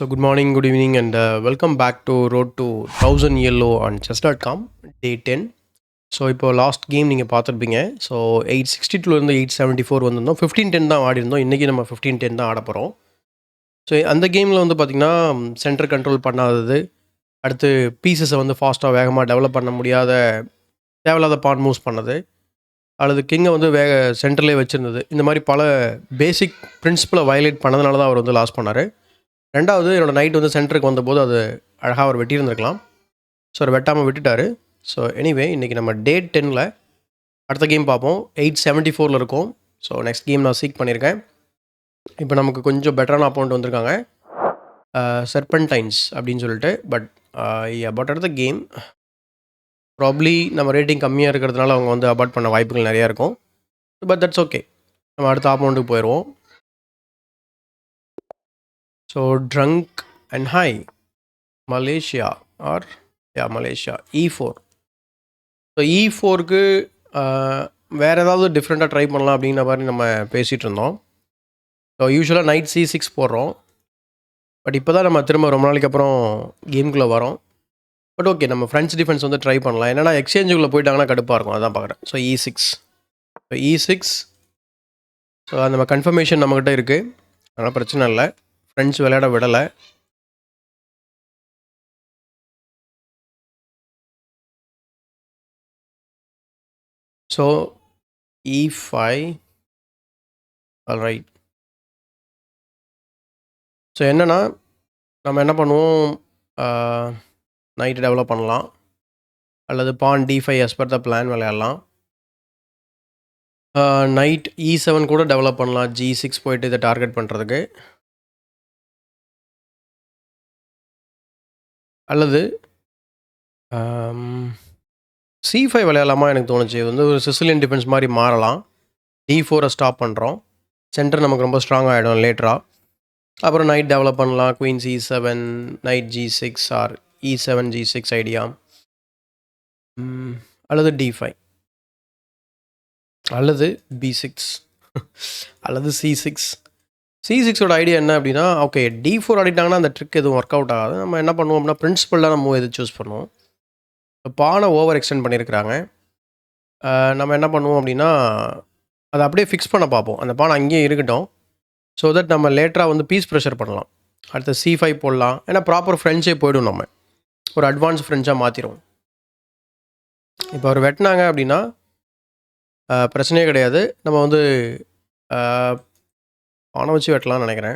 Good morning, good evening, and welcome back to Road to 1000 Yellow on chess.com, day 10. So இப்போ last game நீங்கள் பார்த்துருப்பீங்க. So 862லேருந்து 874 வந்திருந்தோம். 15-10 தான் ஆடி இருந்தோம். இன்றைக்கி நம்ம 15-10 தான் ஆட போகிறோம். ஸோ அந்த கேமில் வந்து பார்த்திங்கன்னா சென்டர் கண்ட்ரோல் பண்ணாதது, அடுத்து பீசஸை வந்து ஃபாஸ்ட்டாக வேகமாக டெவலப் பண்ண முடியாத தேவையில்லாத பான் மூவ்ஸ் பண்ணது, அல்லது கிங்கை வந்து சென்டர்லேயே வச்சுருந்தது. இந்த மாதிரி பல பேசிக் பிரின்சிபலை வயலேட் பண்ணதுனால தான் அவர் வந்து லாஸ் பண்ணார். ரெண்டாவது என்னோடய நைட் வந்து சென்டருக்கு வந்தபோது அது அழகாக அவர் வெட்டியிருந்திருக்கலாம். ஸோ அவர் வெட்டாமல் விட்டுட்டார். ஸோ எனிவே இன்றைக்கி நம்ம டே 10ல் அடுத்த கேம் பார்ப்போம். 874 இருக்கும். ஸோ நெக்ஸ்ட் கேம் நான் சீக் பண்ணியிருக்கேன். இப்போ நமக்கு கொஞ்சம் பெட்டரான அப்போனண்ட் வந்திருக்காங்க, செர்பன்டைன்ஸ் அப்படின்னு சொல்லிட்டு. பட் அபாட் அடுத்த கேம் ப்ராப்ளி நம்ம ரேட்டிங் கம்மியாக இருக்கிறதுனால அவங்க வந்து அபாட் பண்ண வாய்ப்புகள் நிறையா இருக்கும். But that's okay. நம்ம அடுத்த அப்போனண்ட்டுக்கு போயிடுவோம். So trunk and hi Malaysia are Malaysia E4. So E4க்கு வேறு ஏதாவது டிஃப்ரெண்ட்டாக ட்ரை பண்ணலாம் அப்படிங்கிற மாதிரி நம்ம பேசிகிட்டு இருந்தோம். ஸோ யூஸ்வலாக நைட் C6 போடுறோம். பட் இப்போ தான் நம்ம திரும்ப ரொம்ப நாளைக்கு அப்புறம் கேமுக்குள்ளே வரோம். பட் ஓகே, நம்ம ஃப்ரெண்ட்ஸ் டிஃபென்ஸ் வந்து ட்ரை பண்ணலாம். என்னென்னா எக்ஸ்சேஞ்சுக்குள்ளே போயிட்டாங்கன்னா கடுப்பாக இருக்கும், அதான் பார்க்குறேன். So E6. So E6. So அந்த கன்ஃபர்மேஷன் நம்மக்கிட்ட இருக்குது, அதனால் பிரச்சனை இல்லை. ஃப்ரெண்ட்ஸ் விளையாட விடலை. So E5. ஆல்ரைட். ஸோ என்னென்னா நம்ம என்ன பண்ணுவோம், நைட்டு டெவலப் பண்ணலாம், அல்லது பான் D5 as per the plan விளையாடலாம். நைட் E7 கூட டெவலப் பண்ணலாம், G6 போயிட்டு இதை டார்கெட் பண்ணுறதுக்கு. அல்லது C5 விளையாடலாமா எனக்கு தோணுச்சு. இது வந்து ஒரு சிசிலியன் டிஃபென்ஸ் மாதிரி மாறலாம். D4 ஸ்டாப் பண்ணுறோம், சென்டர் நமக்கு ரொம்ப ஸ்ட்ராங் ஆகிடும் லேட்டராக. அப்புறம் நைட் டெவலப் பண்ணலாம், queen C7, knight G6 or E7 G6 idea, அல்லது D5, அல்லது B6 அல்லது C6. C6ஓட ஐடியா என்ன அப்படின்னா, ஓகே D4 ஆடிட்டாங்கன்னா அந்த ட்ரிக் எதுவும் ஒர்க் அவுட் ஆகாது. நம்ம என்ன பண்ணுவோம் அப்படின்னா பிரின்சிபலாக நம்ம எது சூஸ் பண்ணுவோம். பானை ஓவர் எக்ஸ்டெண்ட் பண்ணியிருக்கிறாங்க. நம்ம என்ன பண்ணுவோம் அப்படின்னா அதை அப்படியே ஃபிக்ஸ் பண்ண பார்ப்போம். அந்த பானை அங்கேயே இருக்கட்டும், ஸோ தட் நம்ம லேட்டராக வந்து பீஸ் ப்ரெஷர் பண்ணலாம். அடுத்து C5 போடலாம். ஏன்னா ப்ராப்பர் ஃப்ரெண்ட்ஸே போய்டும், நம்ம ஒரு அட்வான்ஸ் ஃப்ரெண்ட்ஸாக மாற்றிடுவோம். இப்போ அவர் வெட்டினாங்க அப்படின்னா பிரச்சனையே கிடையாது. நம்ம வந்து பானை வச்சு வெட்டலாம்னு நினைக்கிறேன்.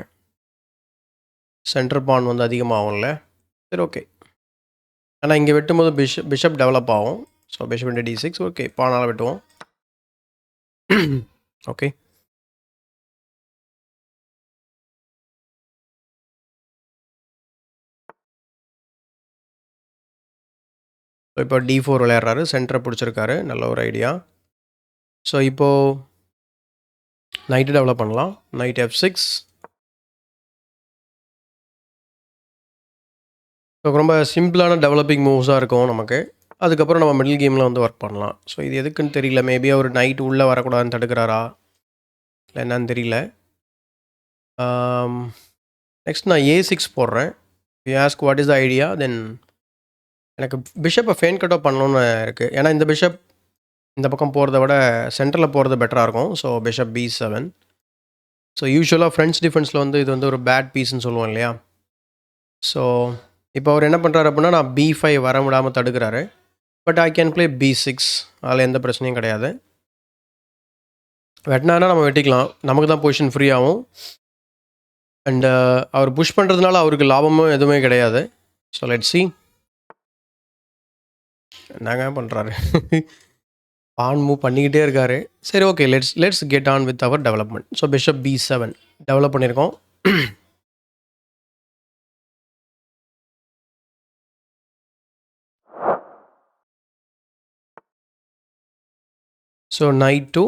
சென்டர் பான் வந்து அதிகமாகும்ல. சரி, ஓகே. ஆனால் இங்கே வெட்டும்போது பிஷப் டெவலப் ஆகும். So bishop into D6. Okay, பானால் வெட்டுவோம். ஓகே. இப்போ D4 விளையாடுறாரு, சென்டரை பிடிச்சிருக்காரு, நல்ல ஒரு ஐடியா. ஸோ இப்போது நைட்டு டெவலப் பண்ணலாம். Knight F6. ஸோ ரொம்ப சிம்பிளான டெவலப்பிங் மூவ்ஸாக இருக்கும் நமக்கு. அதுக்கப்புறம் நம்ம மிடில் கேமில் வந்து ஒர்க் பண்ணலாம். ஸோ இது எதுக்குன்னு தெரியல. மேபி அவர் நைட்டு உள்ளே வரக்கூடாதுன்னு தடுக்கிறாரா இல்லை என்னன்னு தெரியல. நெக்ஸ்ட் நான் A6 போடுறேன். Ask what is the idea. Then எனக்கு பிஷப்பை ஃபெயின் கட் ஆஃப் பண்ணணுன்னு இருக்குது. ஏன்னா இந்த பிஷப் இந்த பக்கம் போகிறத விட சென்டரில் போகிறது பெட்டராக இருக்கும். So bishop B7. ஸோ யூஸ்வலாக ஃப்ரெண்ட்ஸ் டிஃபென்ஸில் வந்து இது வந்து ஒரு பேட் பீஸ்ன்னு சொல்லுவோம் இல்லையா. ஸோ இப்போ அவர் என்ன பண்ணுறாரு அப்படின்னா, நான் B5 வர விடாமல் தடுக்கிறாரு. But I can play B6. அதில் எந்த பிரச்சனையும் கிடையாது. வெட்டினானா நம்ம வெட்டிக்கலாம், நமக்கு தான் பொசிஷன் ஃப்ரீ ஆகும். அண்டு அவர் புஷ் பண்ணுறதுனால அவருக்கு லாபமும் எதுவுமே கிடையாது. ஸோ லெட்ஸ் see என்னங்க பண்ணுறாரு. பான் மூவ் பண்ணிக்கிட்டே இருக்காரு. சரி, okay, let's get on with our development. So bishop B7 develop பண்ணியிருக்கோம். So knight to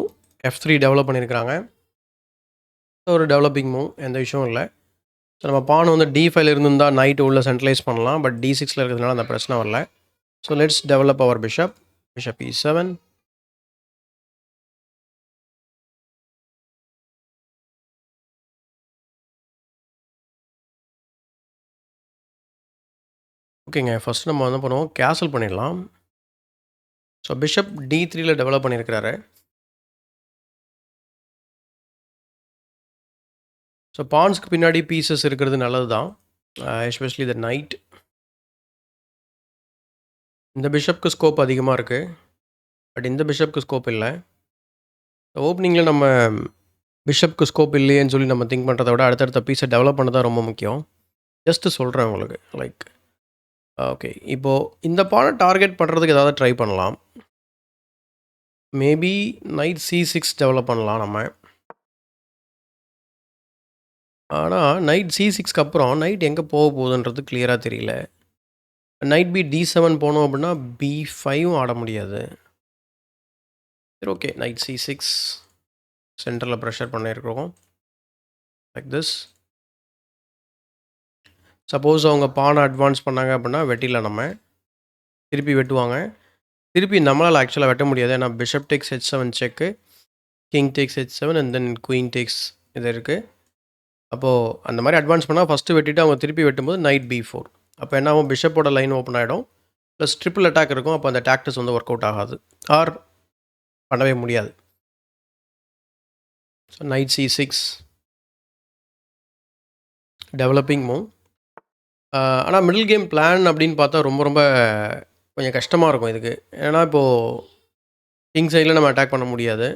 F3 develop பண்ணியிருக்கிறாங்க. ஒரு டெவலப்பிங் மூவ், எந்த விஷயமும் இல்லை. ஸோ நம்ம பான் வந்து D5 இருந்திருந்தால் நைட்டு உள்ள சென்ட்ரலைஸ் பண்ணலாம். பட் D6 இருக்கிறதுனால அந்த பிரச்சனை வரல. So let's develop our bishop E7. ஓகேங்க. ஃபர்ஸ்ட் நம்ம என்ன பண்ணுவோம், கேன்சல் பண்ணிடலாம். ஸோ பிஷப் D3ல டெவலப் பண்ணியிருக்கிறாரு. ஸோ பான்ஸ்க்கு பின்னாடி பீசஸ் இருக்கிறது நல்லது தான். Especially the knight. இந்த பிஷப்க்கு ஸ்கோப் அதிகமாக இருக்குது. பட் இந்த பிஷப்க்கு ஸ்கோப் இல்லை. ஓப்பனிங்கில் நம்ம பிஷப்க்கு ஸ்கோப் இல்லையேன்னு சொல்லி நம்ம திங்க் பண்ணுறத விட அடுத்தடுத்த பீஸை டெவலப் பண்ண தான் ரொம்ப முக்கியம். ஜஸ்ட்டு சொல்கிறேன் உங்களுக்கு. Like okay. இப்போது இந்த பானை டார்கெட் பண்ணுறதுக்கு ஏதாவது ட்ரை பண்ணலாம். மேபி நைட் C6 டெவலப் பண்ணலாம் நம்ம. ஆனால் நைட் C6க்கு அப்புறம் நைட் எங்கே போக போகுதுன்றது கிளியராக தெரியல. நைட் D7 போனோம் அப்படின்னா B5ம் ஆட முடியாது. சரி, ஓகே. நைட் C6 சென்டரில் ப்ரெஷர் பண்ணியிருக்கிறோம். Like this. சப்போஸ் அவங்க பானை அட்வான்ஸ் பண்ணாங்க அப்படின்னா வெட்டில நம்ம திருப்பி வெட்டுவாங்க. திருப்பி நம்மளால் ஆக்சுவலாக வெட்ட முடியாது. ஏன்னா bishop takes H7 check, king takes H7 and then queen takes இது இருக்குது. அப்போது அந்த மாதிரி அட்வான்ஸ் பண்ணால் ஃபஸ்ட்டு வெட்டிட்டு அவங்க திருப்பி வெட்டும்போது நைட் B4. அப்போ என்ன ஆகும், பிஷப்போட லைன் ஓப்பன் ஆகிடும். ப்ளஸ் ட்ரிபிள் அட்டாக் இருக்கும். அப்போ அந்த டாக்டிஸ் வந்து ஒர்க் அவுட் ஆகாது, ஆர் பண்ணவே முடியாது. So night C6 developing move. ஆனால் மிடில் கேம் பிளான் அப்படின்னு பார்த்தா ரொம்ப ரொம்ப கொஞ்சம் கஷ்டமாக இருக்கும் இதுக்கு. ஏன்னா இப்போது கிங் சைடில் நம்ம அட்டாக் பண்ண முடியாது.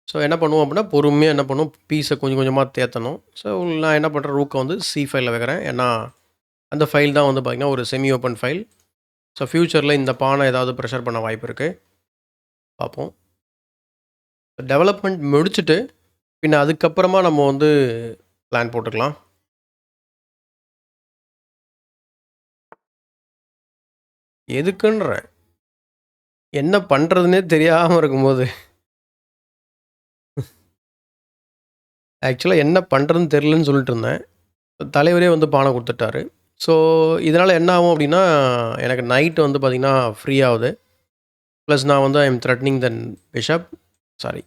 ஸோ என்ன பண்ணுவோம் அப்படின்னா பொறுமையாக என்ன பண்ணுவோம், பீஸை கொஞ்சம் கொஞ்சமாக தேற்றணும். ஸோ நான் என்ன பண்ணுறேன், ரூக்கை வந்து C5ல வைக்கிறேன். ஏன்னா அந்த ஃபைல் தான் வந்து பார்த்திங்கன்னா ஒரு செமி ஓப்பன் ஃபைல். ஸோ ஃப்யூச்சரில் இந்த பானை ஏதாவது ப்ரெஷர் பண்ண வாய்ப்பு இருக்குது. பார்ப்போம். டெவலப்மெண்ட் முடிச்சுட்டு பின்ன அதுக்கப்புறமா நம்ம வந்து பிளான் போட்டுக்கலாம். எதுக்குன்றேன், என்ன பண்ணுறதுனே தெரியாமல் இருக்கும்போது ஆக்சுவலாக என்ன பண்ணுறதுன்னு தெரிலன்னு சொல்லிட்டு இருந்தேன். தலைவரே வந்து பானை கொடுத்துட்டாரு. ஸோ இதனால் என்ன ஆகும் அப்படின்னா, எனக்கு நைட்டு வந்து பார்த்திங்கன்னா ஃப்ரீ ஆகுது. ப்ளஸ் நான் வந்து I am threatening then bishop. Sorry,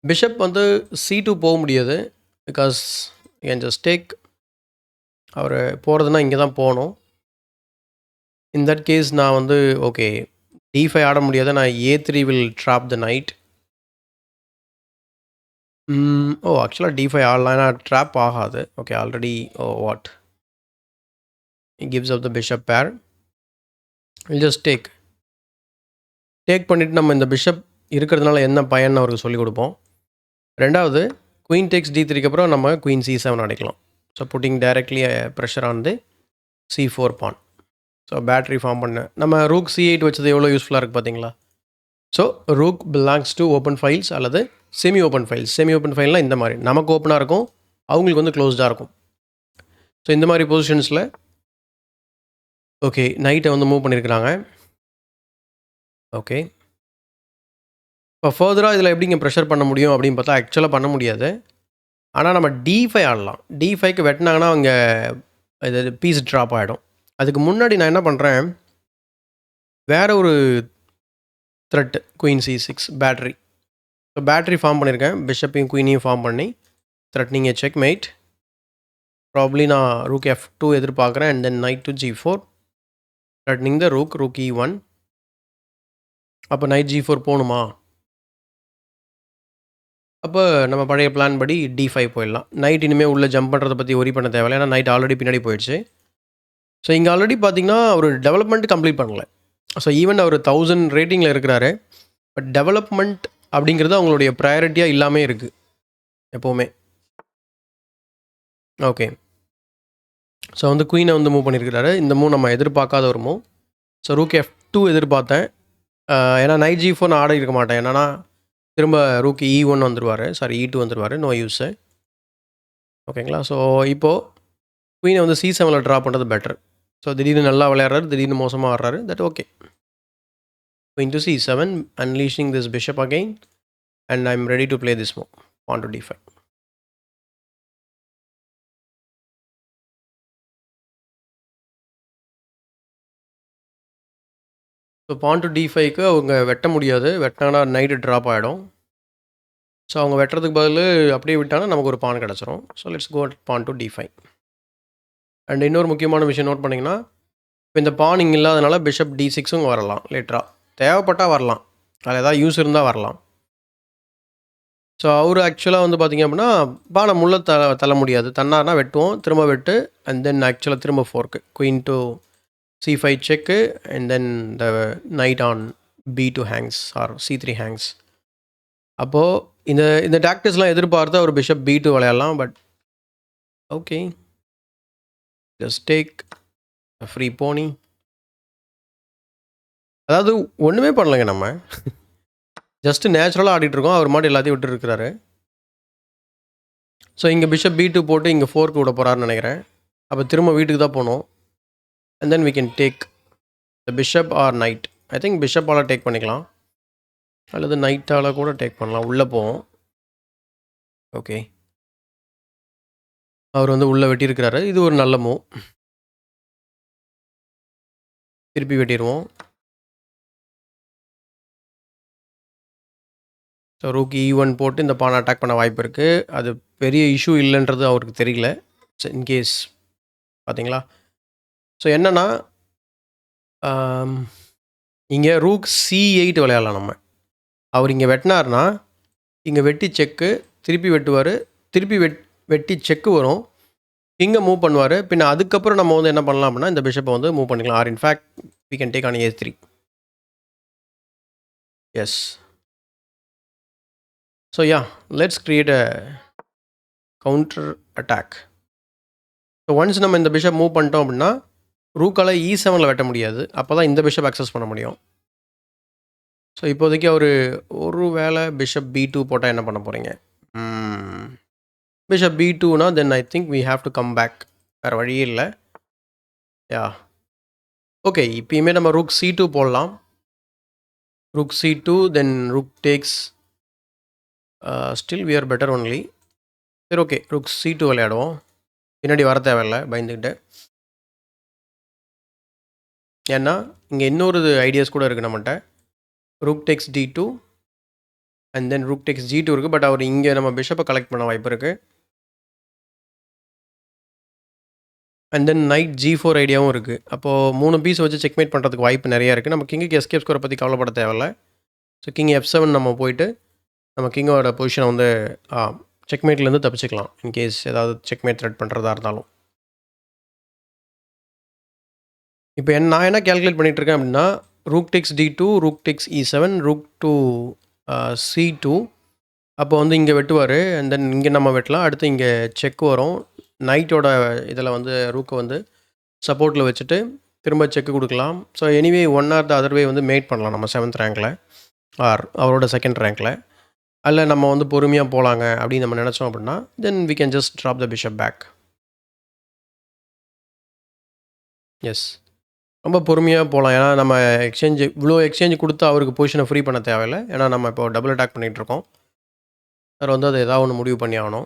bishop வந்து C2 போக முடியாது. Because can just take. அவர் போகிறதுனா இங்கே தான் போகணும். இன் தட் கேஸ் நான் வந்து ஓகே D5 ஆட முடியாது. நான் A3 will drop the night. ஆக்சுவலாக D5 ஆடலாம். ஏன்னா ட்ராப் ஆகாது. Okay, already what gives of the bishop pair. Will just take பண்ணிவிட்டு நம்ம இந்த பிஷப் இருக்கிறதுனால என்ன பயன் அவருக்கு சொல்லிக் கொடுப்போம். ரெண்டாவது குயின் டேக்ஸ் D3க்கு அப்புறம் நம்ம குயின் C7 அடிக்கலாம். ஸோ புட்டிங் டைரக்ட்லி ப்ரெஷர் ஆனது C4 பான். ஸோ பேட்ரி ஃபார்ம் பண்ண நம்ம ரூக் C8 வச்சது எவ்வளோ யூஸ்ஃபுல்லாக இருக்குது பார்த்தீங்களா. So rook belongs to open files அல்லது semi open files. Semi open ஃபைல்னால் இந்த மாதிரி நமக்கு ஓப்பனாக இருக்கும், அவங்களுக்கு வந்து க்ளோஸ்டாக இருக்கும். ஸோ இந்த மாதிரி பொசிஷன்ஸில் ஓகே நைட்டை வந்து மூவ் பண்ணியிருக்கிறாங்க. ஓகே, இப்போ ஃபர்தராக இதில் எப்படிங்க ப்ரெஷர் பண்ண முடியும் அப்படின்னு பார்த்தா ஆக்சுவலாக பண்ண முடியாது. ஆனால் நம்ம D5 ஆடலாம். D5க்கு வெட்டினாங்கன்னா அவங்க இது பீஸ் ட்ராப் ஆகிடும். அதுக்கு முன்னாடி நான் என்ன பண்ணுறேன், வேறு ஒரு threat queen C6 battery. So battery form பண்ணியிருக்கேன். பிஷப்பையும் குயினையும் ஃபார்ம் பண்ணி threatening a checkmate. Probably நான் ரூக் F2 எதிர்பார்க்குறேன். And then knight to G4 threatening the rook E1. அப்போ நைட் G4 போகணுமா? அப்போ நம்ம பழைய பிளான் படி D5 போயிடலாம். நைட் இனிமேல் உள்ளே ஜம்ப் பண்ணுறதை பற்றி ஒரி பண்ண தேவையில்லை. ஏன்னா நைட் ஆல்ரெடி பின்னாடி போயிடுச்சு. ஸோ இங்கே ஆல்ரெடி பார்த்திங்கன்னா ஒரு டெவலப்மெண்ட் கம்ப்ளீட் பண்ணல. ஸோ ஈவன் அவர் 1000 ரேட்டிங்கில் இருக்கிறாரு. பட் டெவலப்மெண்ட் அப்படிங்கிறது அவங்களுடைய ப்ரையாரிட்டியாக இல்லாமல் இருக்குது எப்போவுமே. ஓகே, ஸோ வந்து குயினை வந்து மூவ் பண்ணியிருக்கிறாரு. இந்த மூவ் நம்ம எதிர்பார்க்காத ஒரு மூவ். ஸோ ரூக் F2 எதிர்பார்த்தேன். ஏன்னா நைட் G4 நான் ஆட இருக்க மாட்டேன். என்னன்னா திரும்ப ரூக் E1 வந்துடுவார். சாரி E2 வந்துடுவார். No use. ஓகேங்களா. ஸோ இப்போது குயினை வந்து C7ல் ட்ரா பண்ணுறது பெட்டர். ஸோ திடீர்னு நல்லா விளையாடுறாரு, திடீர்னு மோசமாக ஆடுறாரு. That okay. Queen to C7, unleashing this bishop again, and I'm ready to play this move. Pawn to D5. So pawn to D5க்கு அவங்க வெட்ட முடியாது. வெட்டினாங்கன்னா நைட்டு ட்ராப் ஆகிடும். ஸோ அவங்க வெட்டுறதுக்கு பதில் அப்படியே விட்டாங்கன்னா நமக்கு ஒரு பான் கிடச்சிரும். So let's go pawn to D5. And இன்னொரு முக்கியமான விஷயம் நோட் பண்ணிங்கன்னா, இப்போ இந்த பான் இங்கே இல்லாதனால பிஷப் D6ம் வரலாம் லேட்டராக. தேவைப்பட்டால் வரலாம். அதில் ஏதாவது யூஸ் இருந்தால் வரலாம். ஸோ அவர் ஆக்சுவலாக வந்து பார்த்திங்க அப்படின்னா பானை முள்ள தள்ள முடியாது. தன்னார்னா வெட்டுவோம், திரும்ப வெட்டு, அண்ட் தென் ஆக்சுவலாக திரும்ப fork. Queen to C5 check, and then the knight on B2 hangs or C3 hangs. அப்போது இந்த இந்த டாக்டிக்ஸ்லாம் எதிர்பார்த்து அவர் பிஷப் B2 விளையாடலாம். But okay, just take free போனி. அதாவது ஒன்றுமே பண்ணலைங்க நம்ம. ஜஸ்ட்டு நேச்சுரலாக ஆடிட்டுருக்கோம். அவர் மாட்டு எல்லாத்தையும் விட்டுருக்கிறாரு. ஸோ இங்கே பிஷப் B2 போட்டு இங்கே ஃபோர்க்கு விட போகிறாருன்னு நினைக்கிறேன். அப்போ திரும்ப வீட்டுக்கு தான் போகணும். And then we can take the bishop or knight. I think பிஷப்பால் டேக் பண்ணிக்கலாம், அல்லது நைட்டால் கூட டேக் பண்ணலாம். உள்ளே போவோம். ஓகே, அவர் வந்து உள்ளே வெட்டியிருக்கிறாரு. இது ஒரு நல்ல மூவ். திருப்பி வெட்டிடுவோம். ஸோ ரூக் E1 போட்டு இந்த பானை அட்டாக் பண்ண வாய்ப்பு இருக்குது. அது பெரிய இஷ்யூ இல்லைன்றது அவருக்கு தெரியல. இன்கேஸ் பார்த்தீங்களா. ஸோ என்னென்னா இங்கே ரூக் C8 விளையாடலாம் நம்ம. அவர் இங்கே வெட்டினார்னா இங்கே வெட்டி செக்கு, திருப்பி வெட்டுவார், திருப்பி வெட்டி செக்கு வரும், இங்கே மூவ் பண்ணுவார். பின்ன அதுக்கப்புறம் நம்ம வந்து என்ன பண்ணலாம் அப்படின்னா இந்த பிஷப்பை வந்து மூவ் பண்ணிக்கலாம். Or in fact we can take on A3. Yes. So yeah, let's create a counter attack. So once நம்ம இந்த பிஷப் மூவ் பண்ணிட்டோம் அப்படின்னா ரூக்கால் E7 வெட்ட முடியாது. அப்போ தான் இந்த பிஷப் அக்சஸ் பண்ண முடியும். ஸோ இப்போதைக்கு அவர் ஒரு வேளை பிஷப் B2 போட்டால் என்ன பண்ண போகிறீங்க? பிஷப் B2னா then I think we have to come back. வேறு வழியே இல்லை. யா ஓகே, இப்போயுமே நம்ம ரூக் C2 போடலாம். Rook C2, then rook takes. Still we are better only. சரி ஓகே, ரூக் C2 விளையாடுவோம். பின்னாடி வர தேவையில்லை பயந்துக்கிட்டு. ஏன்னா இங்கே இன்னொரு ஐடியாஸ் கூட இருக்குது நம்மகிட்ட. Rook tax D2 and then rook tax G2 இருக்குது. பட் அவர் இங்கே நம்ம பிஷப்பை கலெக்ட் பண்ண வாய்ப்பு இருக்குது. அண்ட் தென் நைட் G4 ஐடியாவும் இருக்குது. அப்போது 3 பீஸ் வச்சு செக்மேட் பண்ணுறதுக்கு வாய்ப்பு நிறையா இருக்குது. நம்ம கிங்குக்கு எஸ்கேப் ஸ்கோரை பற்றி கவலைப்பட தேவையில்லை. ஸோ கிங் F7 நம்ம போயிட்டு நம்ம கிங்கோட பொசிஷனை வந்து செக்மேட்லேருந்து தப்பிச்சுக்கலாம். இன்கேஸ் ஏதாவது செக்மேட் த்ரெட் பண்ணுறதா இருந்தாலும். இப்போ நான் என்ன கேல்குலேட் பண்ணிகிட்ருக்கேன் அப்படின்னா rook tax D2, rook tax E7, rook to C2. அப்போ வந்து இங்கே வெட்டுவார், அண்ட் தென் இங்கே நம்ம வெட்டலாம். அடுத்து இங்கே செக் வரும். நைட்டோட இதில் வந்து ரூக்கை வந்து சப்போர்ட்டில் வச்சுட்டு திரும்ப செக்கு கொடுக்கலாம். So anyway one R the other way வந்து மேட் பண்ணலாம் நம்ம 7th ரேங்கில் ஆர் அவரோட 2nd ரேங்கில். அதில் நம்ம வந்து பொறுமையாக போகலாங்க அப்படின்னு நம்ம நினச்சோம் அப்படின்னா then we can just drop the bishop back. Yes, ரொம்ப பொறுமையாக போகலாம். ஏன்னா நம்ம இவ்வளோ எக்ஸ்சேஞ்சு கொடுத்து அவருக்கு பொசிஷனை ஃப்ரீ பண்ண தேவையில்லை. ஏன்னா நம்ம இப்போ டபுள் அட்டாக் பண்ணிகிட்ருக்கோம். சார் வந்து அதை ஏதாவது ஒன்று முடிவு பண்ணி ஆகணும்.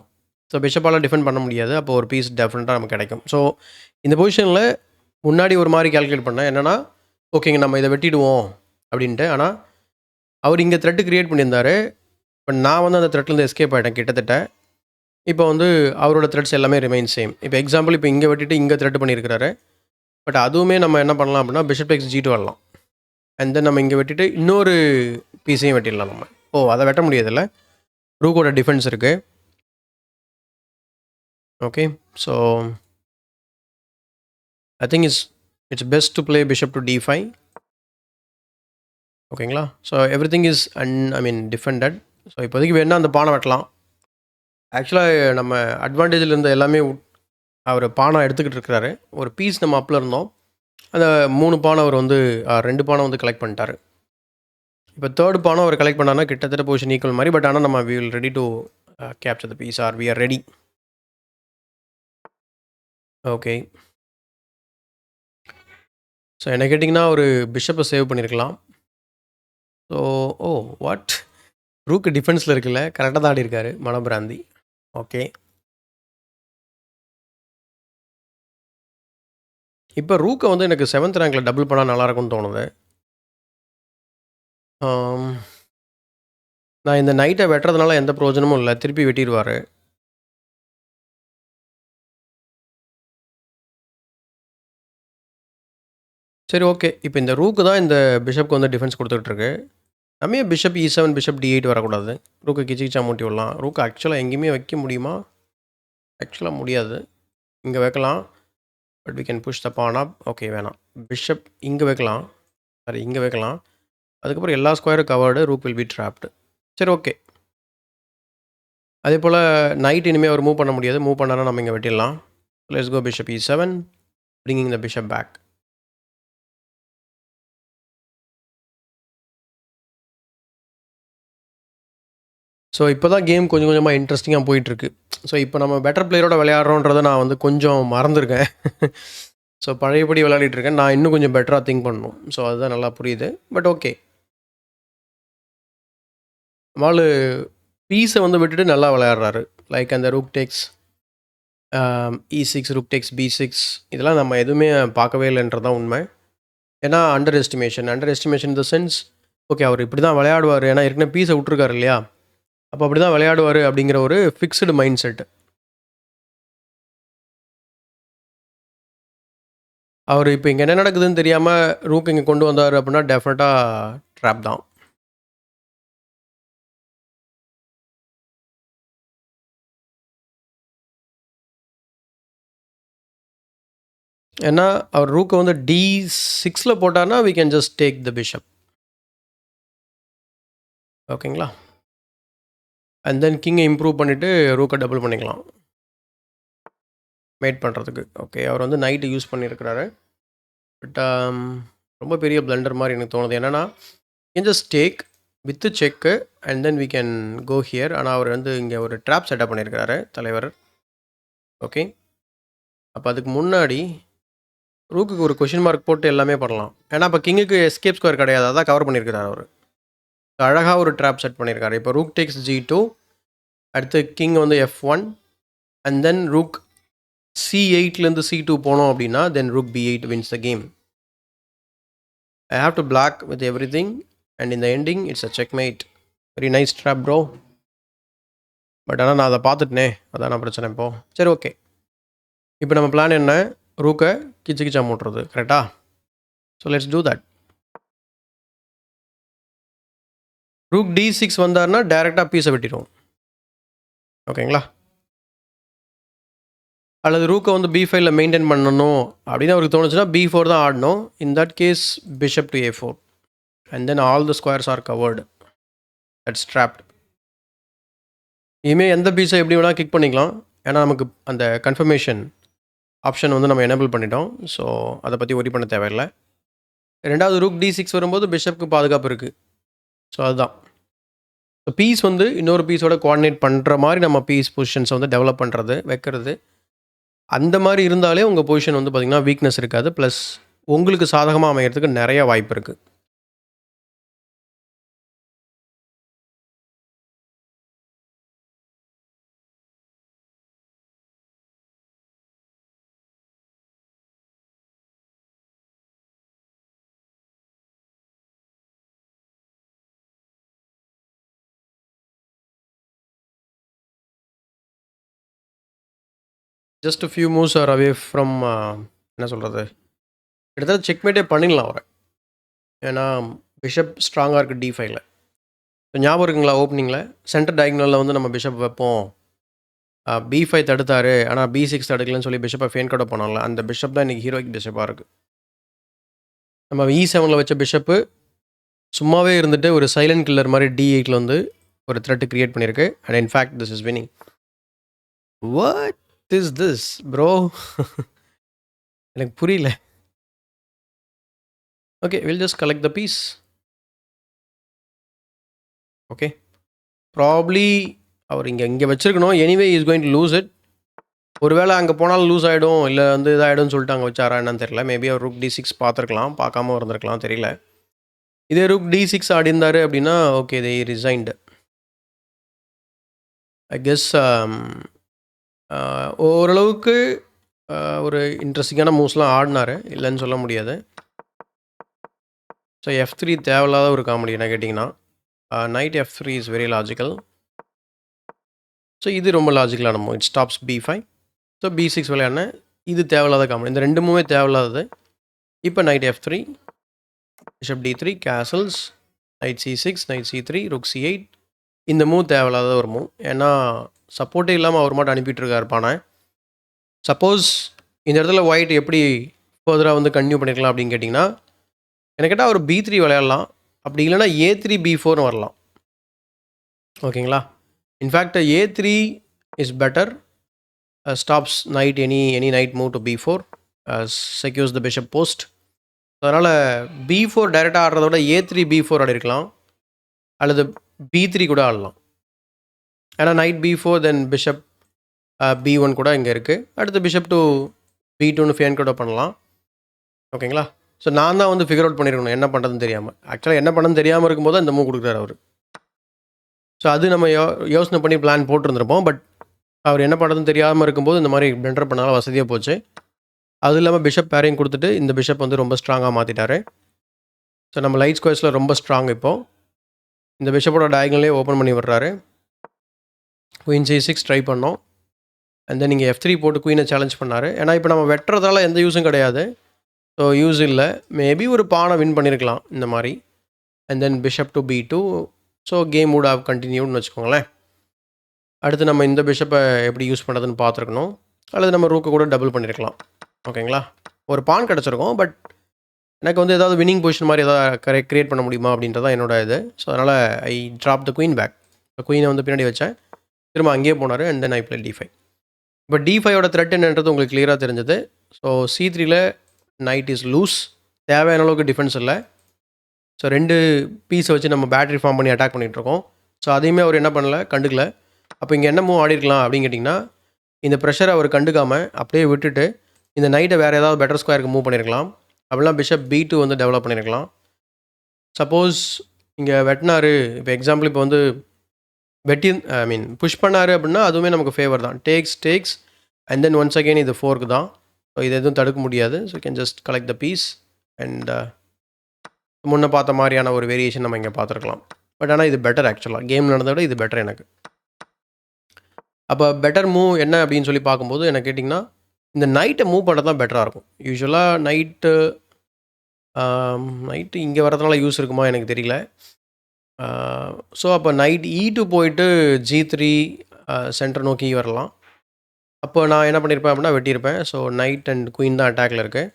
ஸோ பிஷப்பால் டிஃபெண்ட் பண்ண முடியாது. அப்போ ஒரு பீஸ் டெஃபினட்டாக நமக்கு கிடைக்கும். ஸோ இந்த பொசிஷனில் முன்னாடி ஒரு மாதிரி கால்குலேட் பண்ணேன். என்னென்னா ஓகேங்க நம்ம இதை வெட்டிடுவோம் அப்படின்ட்டு. ஆனால் அவர் இங்கே த்ரெட்டு க்ரியேட் பண்ணியிருந்தார். இப்போ நான் வந்து அந்த த்ரெட்லேருந்து எஸ்கேப் ஆகிட்டேன் கிட்டத்தட்ட. இப்போ வந்து அவரோட த்ரெட்ஸ் எல்லாமே ரிமைன் சேம். இப்போ எக்ஸாம்பிள் இப்போ இங்கே வெட்டிட்டு இங்கே த்ரெட் பண்ணியிருக்கிறாரு. பட் அதுவுமே நம்ம என்ன பண்ணலாம் அப்படின்னா பிஷப் டேக்ஸ் G2 வரலாம். அண்ட் தென் நம்ம இங்கே வெட்டிட்டு இன்னொரு பீஸையும் வெட்டிடலாம் நம்ம. அதை வெட்ட முடியாதுல்ல, ரூக்கோட டிஃபென்ஸ் இருக்குது. Okay, so I think it's best to play bishop to D5. ஓகேங்களா. So every thing is defended. So இப்போதைக்கு வேணால் அந்த பானை வெட்டலாம். ஆக்சுவலாக நம்ம அட்வான்டேஜில் இருந்த எல்லாமே அவர் பானை எடுத்துக்கிட்டு இருக்கிறாரு. ஒரு பீஸ் நம்ம அப்பில் இருந்தோம். அந்த 3 பானை அவர் வந்து 2 பானை வந்து கலெக்ட் பண்ணிட்டார். இப்போ 3rd பானை அவர் கலெக்ட் பண்ணார்னா கிட்டத்தட்ட பொசிஷன் ஈக்குவல் மாதிரி. பட் ஆனால் நம்ம we will ready to capture the piece or we are ready. Okay, so என்ன கேட்டிங்கன்னா ஒரு பிஷப்பை சேவ் பண்ணியிருக்கலாம். ஸோ வாட், ரூக்கு டிஃபென்ஸில் இருக்குல்ல, கரெக்டாக தான் ஆடி இருக்காரு மனபிராந்தி. ஓகே, இப்போ ரூக்கை வந்து எனக்கு 7th ரேங்கில் டபுள் பண்ணால் நல்லாயிருக்கும்னு தோணுது. நான் இந்த நைட்டை வெட்டுறதுனால எந்த பிரயோஜனமும் இல்லை. திருப்பி வெட்டிடுவார். சரி ஓகே. இப்போ இந்த ரூக்கு தான் இந்த பிஷப்க்கு வந்து டிஃபென்ஸ் குடுத்துட்ருக்கு. நம்ம ஏன் பிஷப் E7, பிஷப் D8 வரக்கூடாது? ரூக்க கிச்சு கிச்சா மூட்டி விடலாம். ரூக்க ஆக்சுவலா எங்கேயுமே வைக்க முடியுமா? ஆக்சுவலா முடியாது. இங்க வைக்கலாம். But we can push the pawn up. Okay வேணாம். பிஷப் இங்க வைக்கலாம். சாரி இங்க வைக்கலாம். அதுக்கப்புறம் எல்லா ஸ்கொயரும் covered. Rook will be trapped. சரி ஓகே. அதேபோல நைட் இனிமே அவர் மூவ் பண்ண முடியாது. மூவ் பண்ணானா நம்ம இங்க வெட்டிடலாம். Let's go bishop E7, bringing the bishop back. So இப்போ தான் கேம் கொஞ்சம் கொஞ்சமாக இன்ட்ரெஸ்டிங்காக போயிட்டுருக்கு. ஸோ இப்போ நம்ம பெட்டர் பிளேயரோட விளையாடுறோன்றதை நான் வந்து கொஞ்சம் மறந்துருக்கேன். ஸோ பழையபடி விளையாடிட்டு இருக்கேன். நான் இன்னும் கொஞ்சம் பெட்டராக திங்க் பண்ணணும். ஸோ அதுதான் நல்லா புரியுது. But okay. நம்மாளு பீஸை வந்து விட்டுட்டு நல்லா விளையாடுறாரு. லைக் அந்த rook takes E6, rook takes B6 இதெல்லாம் நம்ம எதுவுமே பார்க்கவே இல்லைன்றது தான் உண்மை. ஏன்னா underestimation in the sense okay அவர் இப்படி தான் விளையாடுவார். ஏன்னா ஏற்கனவே பீஸை விட்டுருக்காரு இல்லையா? அப்போ அப்படி தான் விளையாடுவார் அப்படிங்கிற ஒரு ஃபிக்ஸ்டு மைண்ட் செட். அவர் இப்போ இங்கே என்ன நடக்குதுன்னு தெரியாமல் ரூக் இங்கே கொண்டு வந்தார் அப்படின்னா டெஃபினட்டாக ட்ராப் தான். ஏன்னா அவர் ரூக்கை வந்து D6 போட்டார்னா we can just take the bishop. ஓகேங்களா? அண்ட் தென் கிங்கை இம்ப்ரூவ் பண்ணிவிட்டு ரூக்கை டபுள் பண்ணிக்கலாம் மேட் பண்ணுறதுக்கு. ஓகே அவர் வந்து நைட்டு யூஸ் பண்ணியிருக்கிறாரு. பட் ரொம்ப பெரிய பிளண்டர் மாதிரி எனக்கு தோணுது. என்னென்னா can just take with check and then we can go here. ஆனால் அவர் வந்து இங்கே ஒரு ட்ராப் செட்டப் பண்ணியிருக்கிறாரு தலைவர். ஓகே அப்போ அதுக்கு முன்னாடி ரூக்குக்கு ஒரு கொஷின் மார்க் போட்டு எல்லாமே பண்ணலாம். ஏன்னா இப்போ கிங்குக்கு எஸ்கேப் ஸ்கொயர் கிடையாது. அதான் கவர் பண்ணியிருக்கிறார் அவர். அழகாக ஒரு ட்ராப் செட் பண்ணியிருக்காரு. இப்போ ரூக் டேக்ஸ் G2, அடுத்து கிங் வந்து F1 and then rook C8லேருந்து C2 போனோம் அப்படின்னா then rook B8 wins the game. I have to block with everything and in the ending it's a checkmate. Very nice trap bro. But ஆனால் நான் அதை பார்த்துட்டேனே, அதான் பிரச்சனை இப்போது. சரி ஓகே. இப்போ நம்ம பிளான் என்ன? ரூக்கை கிச்சு கிச்சா மூட்டுறது கரெக்டா? So let's do that. Rook D6 வந்தார்னா டேரெக்டாக பீஸை வெட்டிடுவோம். ஓகேங்களா? அல்லது ரூக்கை வந்து B5ல மெயின்டைன் பண்ணணும் அப்படின்னு அவருக்கு தோணுச்சுன்னா B4 தான் ஆடணும். In that case bishop to A4 and then all the squares are covered. That's trapped. இனிமேல் எந்த பீஸை எப்படி வேணால் கிக் பண்ணிக்கலாம். ஏன்னா நமக்கு அந்த கன்ஃபர்மேஷன் ஆப்ஷன் வந்து நம்ம எனேபிள் பண்ணிட்டோம். ஸோ அதை பற்றி ஒரி பண்ண தேவையில்லை. ரெண்டாவது ரூக் D6 வரும்போது பிஷப்புக்கு பாதுகாப்பு இருக்குது. ஸோ அதுதான். ஸோ பீஸ் வந்து இன்னொரு பீஸோட கோஆர்டினேட் பண்ணுற மாதிரி நம்ம பீஸ் பொசிஷன்ஸை வந்து டெவலப் பண்ணுறது வைக்கிறது. அந்த மாதிரி இருந்தாலே உங்கள் பொசிஷன் வந்து பார்த்திங்கன்னா வீக்னஸ் இருக்காது. ப்ளஸ் உங்களுக்கு சாதகமாக அமைகிறதுக்கு நிறைய வாய்ப்பு இருக்குது. Just few moves are away from என்ன சொல்கிறது, கிட்டத்தட்ட செக்மேட்டே பண்ணிடலாம் அவரை. ஏன்னா பிஷப் ஸ்ட்ராங்காக இருக்குது D5ல. இப்போ ஞாபகம் இருக்குங்களா ஓப்பனிங்கில் சென்டர் டயக்னலில் வந்து நம்ம பிஷப் வைப்போம், B5 தடுத்தார் ஆனால் B6 தடுக்கலன்னு சொல்லி பிஷப்பை ஃபேன் கூட போனால அந்த பிஷப் தான் இன்றைக்கி ஹீரோயிக் பிஷப்பாக இருக்குது. நம்ம E7ல் வச்ச பிஷப்பு சும்மாவே இருந்துட்டு ஒரு சைலண்ட் கில்லர் மாதிரி D8ல் வந்து ஒரு த்ரெட்டு க்ரியேட் பண்ணியிருக்கு. And in fact this is winning. What is this bro? எனக்கு புரியல. Okay will just collect the piece. Okay probably அவர் இங்கே வச்சுருக்கணும். Anyway is going to lose it. ஒருவேளை அங்கே போனாலும் லூஸ் ஆகிடும், இல்லை வந்து இதாகிடும்னு சொல்லிட்டு அங்கே வச்சாரா என்னன்னு தெரியல. மேபி அவர் ரூக் D6 பார்த்துருக்கலாம், பார்க்காம இருந்திருக்கலாம், தெரியல. இதே ரூக் D6 ஆடி இருந்தார் அப்படின்னா okay they resigned. I guess ஓரளவுக்கு ஒரு இன்ட்ரெஸ்டிங்கான மூவ்ஸ்லாம் ஆடினார், இல்லைன்னு சொல்ல முடியாது. ஸோ F3 தேவையில்லாத ஒரு காமெடி என்ன கேட்டிங்கன்னா. Knight F3 is very logical. So இது ரொம்ப லாஜிக்கலான move. It stops B5. So B6 விளையாடினேன். இது தேவையில்லாத காமெடி. இந்த ரெண்டு மூவே தேவையில்லாதது. இப்போ knight F3, bishop D3, castles, knight C6, knight C3, rook C8. இந்த மூவ் தேவையில்லாத ஒரு மூவ். ஏன்னா சப்போர்ட்டே இல்லாமல் அவர் மட்டும் அனுப்பிட்டுருக்காரு பானை. சப்போஸ் இந்த இடத்துல ஒயிட் எப்படி ஃபர்தராக வந்து கன்டினியூ பண்ணிக்கலாம் அப்படின்னு கேட்டிங்கன்னா, எனக்கு கேட்டால் ஒரு B3 விளையாடலாம். அப்படி இல்லைனா A3 B4 வரலாம். ஓகேங்களா? In fact A3 is better. Stops knight any knight move to B4, secures the bishop post. அதனால் B4 டைரெக்டாக ஆடுறத விட A3 B4 ஆடி இருக்கலாம், அல்லது B3 கூட ஆடலாம். ஏன்னா நைட் B4 தென் பிஷப் B1 கூட இங்கே இருக்குது. அடுத்து பிஷப் டு B2ன்னு ஃபேன் கூட பண்ணலாம். ஓகேங்களா? ஸோ நான் தான் வந்து ஃபிகர் அவுட் பண்ணியிருக்கணும் என்ன பண்ணுறதுன்னு தெரியாமல். ஆக்சுவலாக என்ன பண்ணுறதுன்னு தெரியாமல் இருக்கும்போது இந்த மூவ் கொடுக்குறாரு அவர். ஸோ அது நம்ம யோசனை பண்ணி பிளான் போட்டிருந்துருப்போம். பட் அவர் என்ன பண்ணுறதுன்னு தெரியாமல் இருக்கும்போது இந்த மாதிரி பிளண்டர் பண்ணால வசதியாக போச்சு. அது இல்லாமல் பிஷப் பேரையும் கொடுத்துட்டு இந்த பிஷப் வந்து ரொம்ப ஸ்ட்ராங்காக மாற்றிட்டாரு. ஸோ நம்ம லைட் ஸ்கொயர்ஸில் ரொம்ப ஸ்ட்ராங் இப்போது. இந்த பிஷப்போட டயகனலே ஓப்பன் பண்ணி விடுறாரு. குயின் C6 ட்ரை பண்ணோம். அண்ட் தென் நீங்கள் F3 போட்டு குயினை சேலஞ்ச் பண்ணார். ஏன்னா இப்போ நம்ம வெட்டுறதால எந்த யூஸும் கிடையாது. ஸோ யூஸ் இல்லை. மேபி ஒரு பானை வின் பண்ணியிருக்கலாம் இந்த மாதிரி. And then bishop to B2. So game would have கண்டினியூட்னு வச்சுக்கோங்களேன். அடுத்து நம்ம இந்த பிஷப்பை எப்படி யூஸ் பண்ணுறதுன்னு பார்த்துருக்கணும். அல்லது நம்ம ரூக்கை கூட டபுள் பண்ணியிருக்கலாம். ஓகேங்களா? ஒரு பான் கிடச்சிருக்கோம். பட் எனக்கு வந்து ஏதாவது வின்னிங் பொசிஷன் மாதிரி ஏதாவது க்ரியேட் பண்ண முடியுமா அப்படின்றதான் என்னோட இது. ஸோ அதனால் I trap the queen back. குயினை வந்து பின்னாடி வச்சேன். திரும்ப அங்கேயே போனார். And then I play D5. இப்போ D5ஓட த்ரெட் என்னன்றது உங்களுக்கு கிளியராக தெரிஞ்சது. ஸோ C3யில் நைட் இஸ் லூஸ். தேவையான அளவுக்கு டிஃபென்ஸ் இல்லை. ஸோ 2 பீஸை வச்சு நம்ம பேட்டரி ஃபார்ம் பண்ணி அட்டாக் பண்ணிகிட்ருக்கோம். ஸோ அதையுமே அவர் என்ன பண்ணல, கண்டுக்கல. அப்போ இங்கே என்ன மூவ் ஆடிருக்கலாம் அப்படின்னு கேட்டிங்கன்னா, இந்த ப்ரெஷரை அவர் கண்டுக்காமல் அப்படியே விட்டுட்டு இந்த நைட்டை வேறு ஏதாவது பெட்டர் ஸ்கொயருக்கு மூவ் பண்ணியிருக்கலாம். அப்படிலாம் பிஷப் B2 வந்து டெவலப் பண்ணியிருக்கலாம். சப்போஸ் இங்கே வெட்டினார், இப்போ எக்ஸாம்பிள் இப்போ வந்து புஷ் பண்ணார் அப்படின்னா அதுவுமே நமக்கு ஃபேவர் தான். Takes and then once again இது ஃபோர்க்கு தான். ஸோ இது எதுவும் தடுக்க முடியாது. So can just collect the piece and முன்ன பார்த்த மாதிரியான ஒரு வேரியேஷன் நம்ம இங்கே பார்த்துருக்கலாம். பட் ஆனால் இது பெட்டர். ஆக்சுவலாக கேம் நடந்ததை விட இது பெட்டர் எனக்கு. அப்போ பெட்டர் மூவ் என்ன அப்படின்னு சொல்லி பார்க்கும்போது என்ன கேட்டிங்கன்னா, இந்த நைட்டை மூவ் பண்ணுறது தான் பெட்டராக இருக்கும். யூஸ்வலாக நைட்டு இங்கே வரதுனால யூஸ் இருக்குமா எனக்கு தெரியல. ஸோ அப்போ நைட் E2 போயிட்டு G3 சென்டர் நோக்கி வரலாம். அப்போ நான் என்ன பண்ணியிருப்பேன் அப்படின்னா வெட்டியிருப்பேன். ஸோ நைட் அண்ட் குயின் தான் அட்டாக்ல இருக்குது.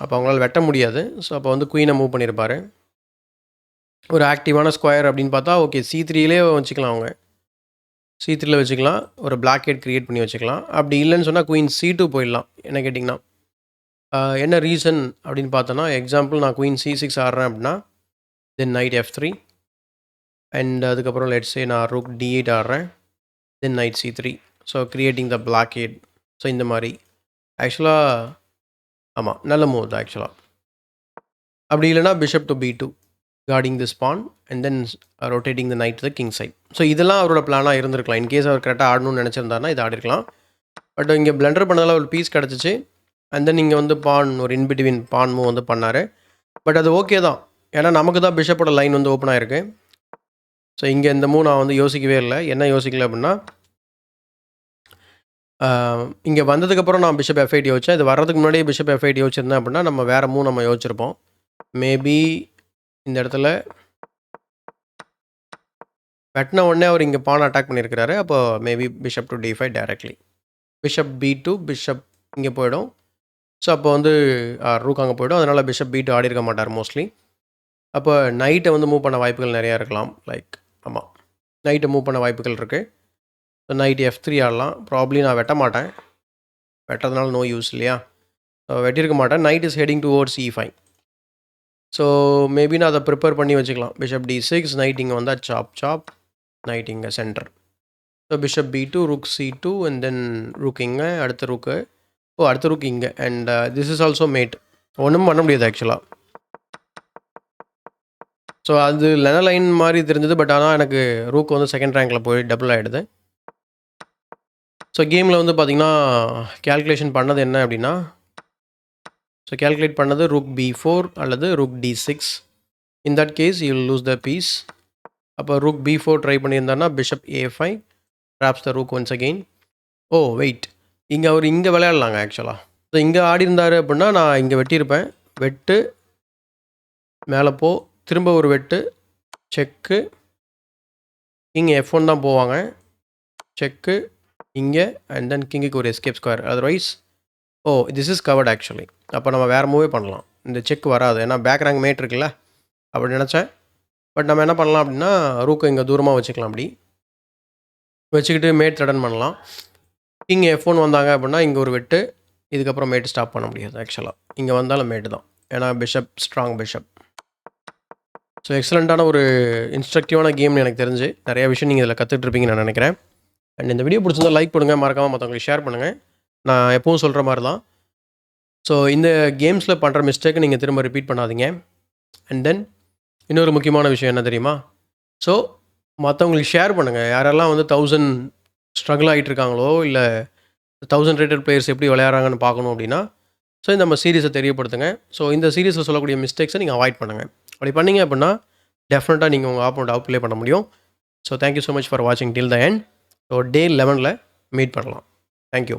அப்போ அவங்களால வெட்ட முடியாது. ஸோ அப்போ வந்து குயினை மூவ் பண்ணியிருப்பார். ஒரு ஆக்டிவான ஸ்கொயர் அப்படின்னு பார்த்தா ஓகே C3லே வச்சுக்கலாம். அவங்க C3ல வச்சுக்கலாம். ஒரு பிளாக் ஹெட் க்ரியேட் பண்ணி வச்சுக்கலாம். அப்படி இல்லைன்னு சொன்னால் குயின் C2 போயிடலாம். என்ன கேட்டிங்கன்னா என்ன ரீசன் அப்படின்னு பார்த்தோன்னா, எக்ஸாம்பிள் நான் குயின் C6 ஆடுறேன் அப்படின்னா தென் நைட் F3 அண்ட் அதுக்கப்புறம் லெட்ஸே நான் ரூக் D8 ஆடுறேன். Then knight C3. So creating the blockade. So இந்த மாதிரி ஆக்சுவலாக ஆமாம் நல்ல மூவ் தான் ஆக்சுவலாக. அப்படி இல்லைனா bishop to B2 guarding this pawn and then rotating the knight the king side. So இதெல்லாம் அவரோட பிளானாக இருந்திருக்கலாம். இன்கேஸ் அவர் கரெக்டாக ஆடணும்னு நினச்சிருந்தாருன்னா இது ஆடிருக்கலாம். பட் இங்கே பிளண்டர் பண்ணதால் ஒரு பீஸ் கிடச்சிச்சு. அண்ட் தென் இங்கே வந்து பான் ஒரு இன்பிட்வீன் பான் மூவ் வந்து பண்ணார். பட் அது ஓகே தான். ஏன்னா நமக்கு தான் பிஷப்போட லைன் வந்து ஓப்பன் ஆகிருக்கு. ஸோ இங்கே இந்த மூவ் நான் வந்து யோசிக்கவே இல்லை. என்ன யோசிக்கல அப்படின்னா, இங்கே வந்ததுக்கப்புறம் நான் பிஷப் F8 யோசித்தேன். இது வர்றதுக்கு முன்னாடியே பிஷப் F8 யோசிச்சிருந்தேன் அப்படின்னா நம்ம வேறு மூவ் நம்ம யோசிச்சிருப்போம். மேபி இந்த இடத்துல வெட்டின உடனே அவர் இங்கே பான் அட்டாக் பண்ணியிருக்கிறாரு. அப்போ maybe bishop to D5 directly. Bishop B2 bishop இங்கே போயிடும். ஸோ அப்போ வந்து ரூக் அங்கே போய்டும். அதனால் பிஷப் B2 ஆடி இருக்க மாட்டார் மோஸ்ட்லி. அப்போ நைட்டை வந்து மூவ் பண்ண வாய்ப்புகள் நிறையா இருக்கலாம். லைக் ஆமாம் நைட்டை மூவ் பண்ண வாய்ப்புகள் இருக்குது. ஸோ நைட் F3 ஆடலாம். ப்ராப்ளி நான் வெட்ட மாட்டேன். வெட்டதுனால நோ யூஸ் இல்லையா. ஸோ வெட்டியிருக்க மாட்டேன். Night is heading towards E5. So maybe நான் அதை ப்ரிப்பேர் பண்ணி வச்சுக்கலாம். பிஷப் D6 நைட் இங்கே வந்தால் சாப் நைட் இங்கே centre. So bishop B2 rook C2 and then rook இங்கே அடுத்த ருக்கு. அடுத்த ருக்கு இங்கே and this is also mate. ஒன்றும் பண்ண முடியாது ஆக்சுவலாக. ஸோ அது லைன் மாதிரி தெரிஞ்சது. பட் ஆனால் எனக்கு ரூக் வந்து செகண்ட் ரேங்கில் போய் டபுள் ஆகிடுது. ஸோ கேமில் வந்து பார்த்திங்கன்னா கேல்குலேஷன் பண்ணது என்ன அப்படின்னா, ஸோ கேல்குலேட் பண்ணது ரூக் B4 அல்லது rook D6. In that case you will lose the piece. அப்போ ரூக் B4 ட்ரை பண்ணியிருந்தாருன்னா bishop A5 traps the rook once again. Wait, இங்கே அவர் இங்கே விளையாடலாங்க ஆக்சுவலாக. ஸோ இங்கே ஆடி இருந்தார் அப்படின்னா நான் இங்கே வெட்டியிருப்பேன். வெட்டு, மேலே போ, திரும்ப ஒரு வெட்டு, செக்கு, கிங் F1 தான் போவாங்க. செக்கு, இங்கே அண்ட் தென் கிங்குக்கு ஒரு escape square. Otherwise this is covered actually. அப்போ நம்ம வேறு மூவே பண்ணலாம். இந்த செக் வராது. ஏன்னா பேக் ரேங்க் மேட் இருக்குல்ல, அப்படி நினச்சேன். பட் நம்ம என்ன பண்ணலாம் அப்படின்னா, ரூக்கை இங்கே தூரமாக வச்சுக்கலாம். அப்படி வச்சுக்கிட்டு மேட் த்ரெடன் பண்ணலாம். கிங் F1 வந்தாங்க அப்படின்னா இங்கே ஒரு வெட்டு, இதுக்கப்புறம் மேட் ஸ்டாப் பண்ண முடியாது ஆக்சுவலாக. இங்கே வந்தாலும் மேட்டு தான், ஏன்னா பிஷப் ஸ்ட்ராங் பிஷப். ஸோ எக்ஸலண்ட்டான ஒரு இன்ஸ்ட்ரக்டிவான கேம்னு எனக்கு தெரிஞ்சு நிறைய விஷயம் நீங்கள் இதில் கற்றுட்ருப்பீங்கன்னு நான் நினைக்கிறேன். அண்ட் இந்த வீடியோ பிடிச்சிருந்தா லைக் பண்ணுங்கள், மறக்காமல் மற்றவங்களுக்கு ஷேர் பண்ணுங்கள். நான் எப்பவும் சொல்கிற மாதிரி தான். ஸோ இந்த கேம்ஸில் பண்ணுற மிஸ்டேக்கை நீங்கள் திரும்ப ரிப்பீட் பண்ணாதீங்க. அண்ட் தென் இன்னொரு முக்கியமான விஷயம் என்ன தெரியுமா? ஸோ மற்றவங்களுக்கு ஷேர் பண்ணுங்கள். யாரெல்லாம் வந்து 1000 ஸ்ட்ரகிள் ஆகிட்டு இருக்காங்களோ, இல்லை 1000 ரேட்டட் பிளேயர்ஸ் எப்படி விளையாடுறாங்கன்னு பார்க்கணும் அப்படின்னா, ஸோ நம்ம சீரீஸை தெரியப்படுத்துங்க. ஸோ இந்த சீரீஸில் சொல்லக்கூடிய மிஸ்டேக்ஸை நீங்கள் அவாய்ட் பண்ணுங்கள். அப்படி பண்ணீங்க அப்படின்னா டெஃபினட்டாக நீங்கள் உங்கள் ஆப்போனண்ட் அவுட் ப்ளே பண்ண முடியும். So thank you so much for வாட்சிங் till the end. So day 11ல் மீட் பண்ணலாம். தேங்க்யூ.